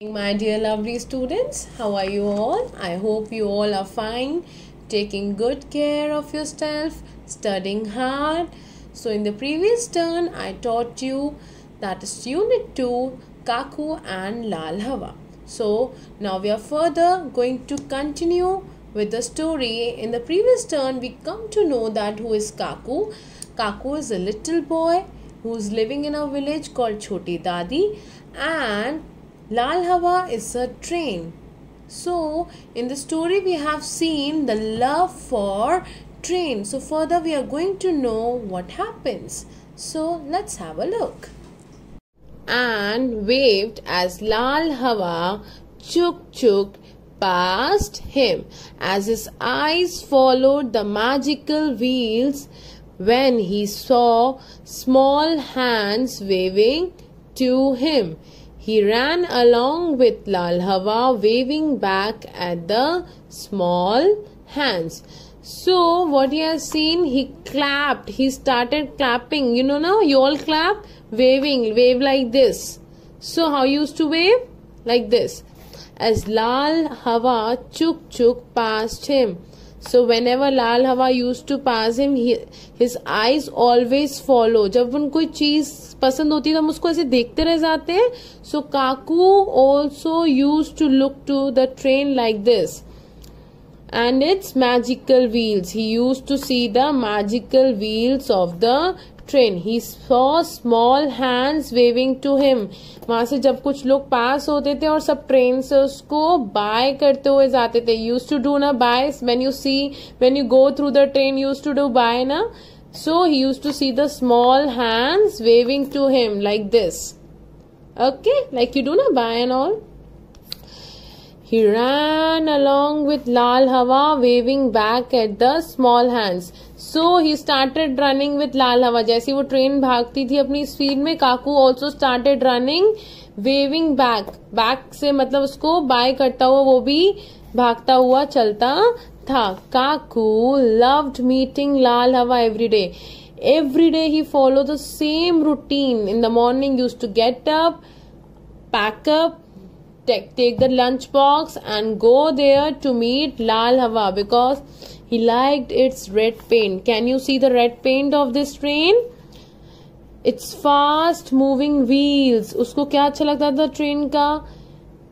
My dear lovely students, how are you all? I hope you all are fine, taking good care of yourself, studying hard. So in the previous turn, I taught you that is Unit 2, Kaku and Lal Hawa. So now we are further going to continue with the story. In the previous turn, we come to know that who is Kaku. Kaku is a little boy who is living in a village called Choti Dadi, and Lal Hawa is a train. So in the story we have seen the love for train. So further we are going to know what happens. So let's have a look. And waved as Lal Hawa chuk past him, as his eyes followed the magical wheels when he saw small hands waving to him. He ran along with Lal Hawa, waving back at the small hands. So what he has seen, he clapped. He started clapping. You know now, you all clap, waving, wave like this. So how you used to wave? Like this. As Lal Hawa chuk past him. So whenever Lal Hawa used to pass him, his eyes always follow. जब उनको कोई चीज पसंद होती है तो हम उसको ऐसे देखते रह जाते हैं. So Kaku also used to look to the train like this. And its magical wheels. He used to see the magical wheels of the train. He saw small hands waving to him. वहां से जब कुछ लोग पास होते थे और सब train से उसको बाय करते हुए जाते थे. Used to do na buy when you go through the train, used to do buy na. So he used to see the small hands waving to him like this. Okay, like you do na buy and all. He ran along with Lal Hawa, waving back at the small hands. So he started running with Lal Hawa. जैसे वो train भागती थी अपनी speed में, काकू also started running, waving back. Back से मतलब उसको bye करता हुआ वो भी भागता हुआ चलता था. Kaku loved meeting Lal Hawa every day. Every day he followed the same routine. In the morning used to get up, pack up, take the lunch box and go there to meet Lal Hawa because he liked its red paint. Can you see the red paint of this train? It's fast moving wheels. उसको क्या अच्छा लगता था train का?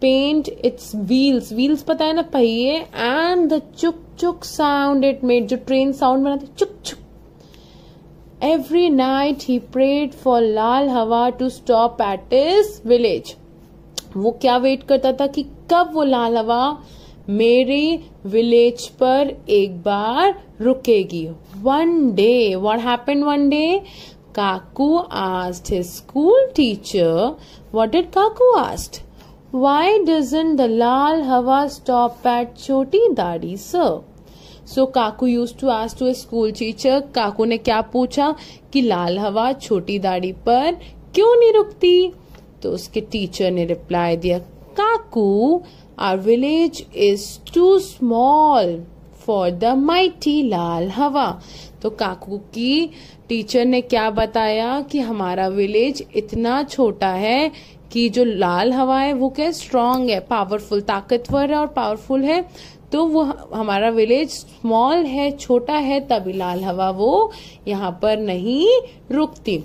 Paint its wheels. Wheels पता है ना, पहिए. And the chuk sound it made. जो ट्रेन साउंड बनाती चुक. Every night he prayed for Lal Hawa to stop at his village. वो क्या वेट करता था कि कब वो लाल हवा मेरे विलेज पर एक बार रुकेगी. One day, what happened one day? Kaku asked his school teacher. What did Kaku ask? Why doesn't the Lal Hawa stop at Choti Dadi, sir? So Kaku used to ask to his school teacher. काकू ने क्या पूछा कि लाल हवा छोटी दाढ़ी पर क्यों नहीं रुकती? तो उसके टीचर ने रिप्लाई दिया, काकू, our village is too small for the mighty लाल हवा. तो काकू की टीचर ने क्या बताया कि हमारा विलेज इतना छोटा है कि जो लाल हवा है वो क्या स्ट्रांग है, पावरफुल, ताकतवर है और पावरफुल है. तो वो हमारा विलेज स्मॉल है, छोटा है, तभी लाल हवा वो यहाँ पर नहीं रुकती.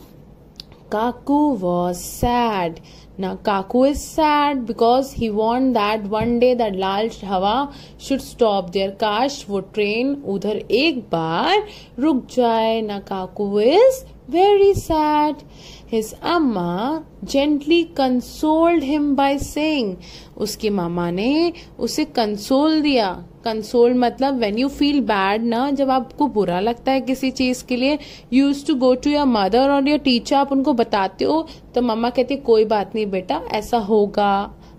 Kaku was sad. Now Kaku is sad because he want that one day that Lal Hawa should stop there. काश वो ट्रेन उधर एक बार रुक जाए. Now Kaku is very sad. His amma gently consoled him by saying, उसकी मामा ने उसे console दिया. कंसोल मतलब when you feel bad ना, जब आपको बुरा लगता है किसी चीज के लिए, you used to go to your mother और your teacher, आप उनको बताते हो तो मम्मा कहती है कोई बात नहीं बेटा, ऐसा होगा,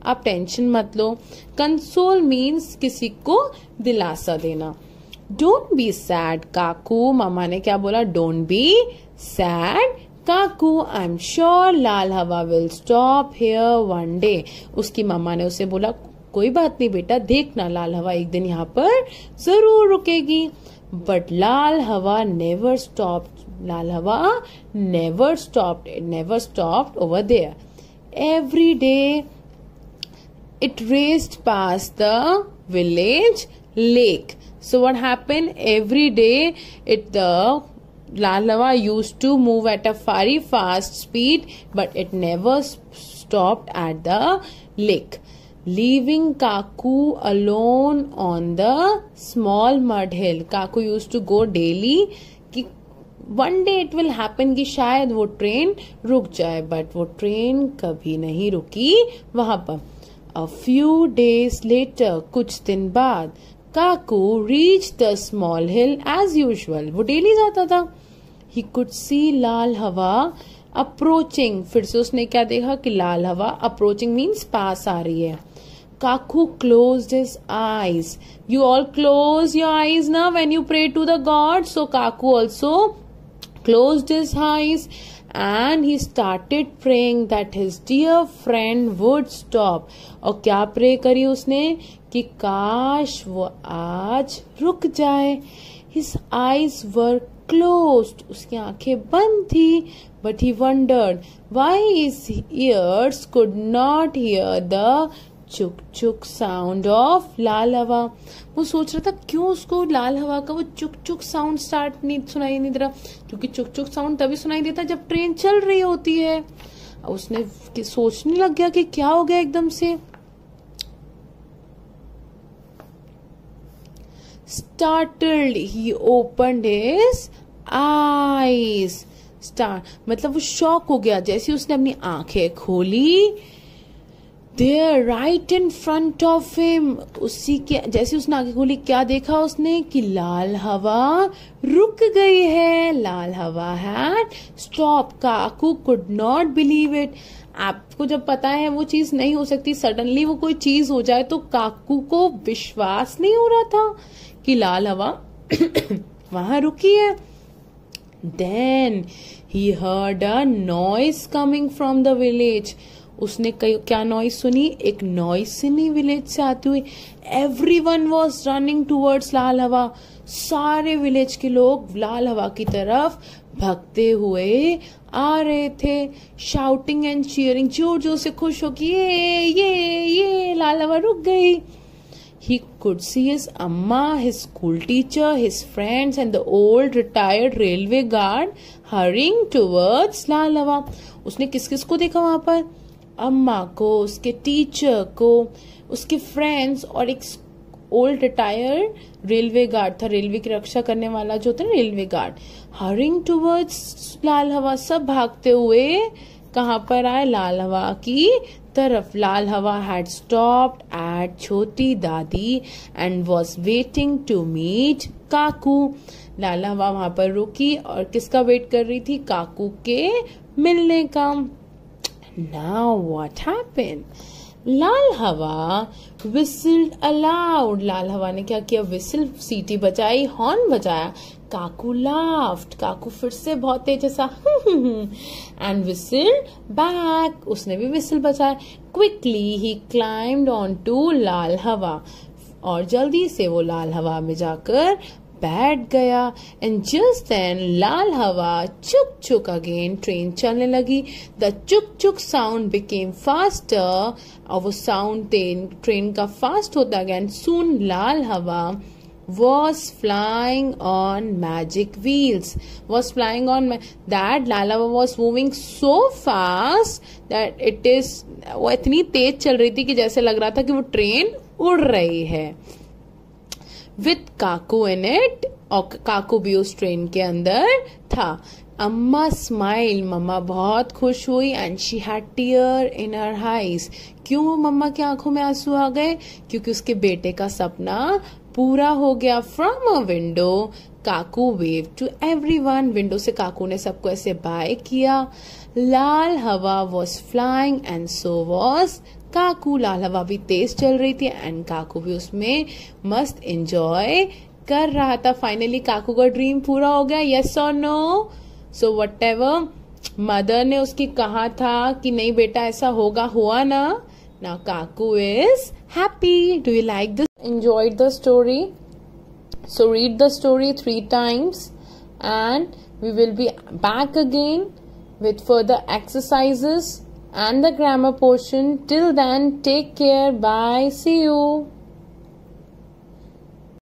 आप टेंशन मत लो. कंसोल मीन्स किसी को दिलासा देना. Don't be sad, काकू. मामा ने क्या बोला? Don't be sad, Kaku. I'm sure Lal Hawa will stop here one day. उसकी मामा ने उसे बोला कोई बात नहीं बेटा, देखना लाल हवा एक दिन यहाँ पर जरूर रुकेगी. But Lal Hawa never stopped. Lal Hawa never stopped. It never stopped over there. Every day it raced past the village lake. So what happened? Every day the Lal Hawa used to move at a very fast speed, but it never stopped at the lake, leaving Kaku alone on the small mud hill. Kaku used to go daily कि one day it will happen कि शायद वो train रुक जाए, but वो train कभी नहीं रुकी वहां पर. A few days later, कुछ दिन बाद, Kaku reached the small hill as usual. वो डेली जाता था. He could see Lal Hawa approaching. फिर से उसने क्या देखा कि लाल हवा approaching means पास आ रही है. Kaku closed his eyes. You all close your eyes now when you pray to the God. So Kaku also closed his eyes and he started praying that his dear friend would stop. और क्या pray करी उसने कि काश वो आज रुक जाए. His eyes were closed. उसकी आंखें बंद थी. But he wondered why his ears could not hear the चुक चुक साउंड ऑफ लाल हवा. वो सोच रहा था क्यों उसको लाल हवा का वो चुक चुक साउंड सुनाई नहीं दे रहा, क्योंकि चुक चुक साउंड तभी सुनाई देता जब ट्रेन चल रही होती है. उसने सोचने लग गया कि क्या हो गया एकदम से. Startled, he opened his eyes. मतलब वो शॉक हो गया. जैसे उसने अपनी आंखें खोली, There, right in front of him, उसी के जैसे उसने आंखें खोली क्या देखा उसने कि लाल हवा रुक गई है. लाल हवा had stopped. Kaku could not believe it. आपको जब पता है वो चीज नहीं हो सकती, सडनली वो कोई चीज हो जाए, तो काकू को विश्वास नहीं हो रहा था कि लाल हवा वहां रुकी है. Then he heard a noise coming from the village. उसने क्या नॉइज सुनी? एक नॉइज सुनी विलेज से आती हुई. Everyone was running towards लाल हवा. सारे विलेज के लोग लाल हवा की तरफ भागते हुए आ रहे थे. Shouting and cheering, जोर जोर से खुश हो कि ये लाल हवा रुक गई. He could see his amma, his school teacher, his friends and the old retired railway guard hurrying towards लाल हवा. उसने किस किस को देखा वहां पर? अम्मा को, उसके टीचर को, उसके फ्रेंड्स और एक ओल्ड रिटायर्ड रेलवे गार्ड था. रेलवे की रक्षा करने वाला जो होता है रेलवे गार्ड. हरिंग टुवर्ड्स लाल हवा. सब भागते हुए कहां पर आए? लाल हवा की तरफ. लाल हवा हैड स्टॉप्ड एट छोटी दादी and was waiting to meet Kaku. लाल हवा वहां पर रुकी और किसका वेट कर रही थी? काकू के मिलने का. Now what happened? लाल हवा whistled aloud. लाल हवा ने क्या किया? whistle, सीटी बजाई, हॉर्न बजाया. काकू laughed. काकू फिर से बहुत तेज ऐसा and whistled back. उसने भी whistle बजाया. Quickly he climbed onto लाल हवा. और जल्दी से वो लाल हवा में जाकर बैठ गया. एंड जस्ट देन लाल हवा चुक चुक अगेन. ट्रेन चलने लगी. द चुक चुक साउंड बिकेम फास्टर. और वो साउंड ट्रेन का फास्ट होता गया. एंड सून लाल हवा was flying on magic wheels. Was flying on that लाल हवा was moving so fast that it is वो इतनी तेज चल रही थी कि जैसे लग रहा था कि वो ट्रेन उड़ रही है. With Kaku in it. और काकू भी उस ट्रेन के अंदर था. अम्मा स्माइल. मम्मा बहुत खुश हुई. And she had tier in her eyes. क्यों मम्मा की आंखों में आंसू आ गए? क्योंकि उसके बेटे का सपना पूरा हो गया. From a window Kaku wave to everyone. Window से काकू ने सबको ऐसे बाय किया. लाल हवा was flying and so was Kaku. लाल हवा भी तेज चल रही थी एंड काकू भी उसमें मस्त एंजॉय कर रहा था. फाइनली काकू का ड्रीम पूरा हो गया. यस और नो? सो व्हाटएवर मदर ने उसकी कहा था कि नहीं बेटा ऐसा होगा, हुआ ना. Now Kaku is happy. Do you like this? Enjoyed the story? So read the story 3 times and we will be back again with further exercises. and the grammar portion. Till then, take care. Bye. See you.